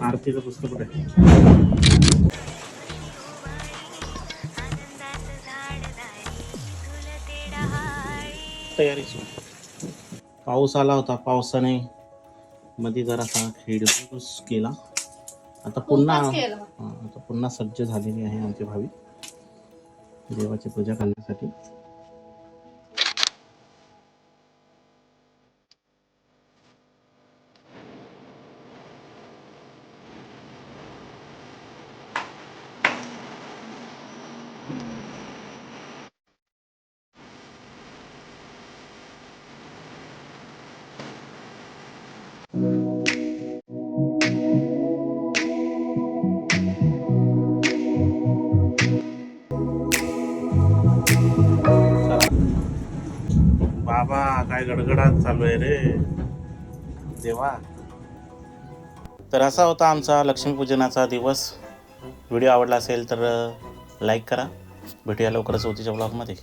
आरतीचं पुस्तक कुठे आहे? तयारी सुरू. पाऊस आला होता, पावसाने मध्ये जरासा खेळूस केला. आता पुन्हा सज्ज झालेली आहे आमची भावी देवाची पूजा करण्यासाठी. बाबा काय गडगडाट चालू आहे रे देवा. तर असा होता आमचा लक्ष्मीपूजनाचा दिवस. व्हिडिओ आवडला असेल तर लाईक करा. भेटूया लवकरच होतीच्या ब्लॉगमध्ये.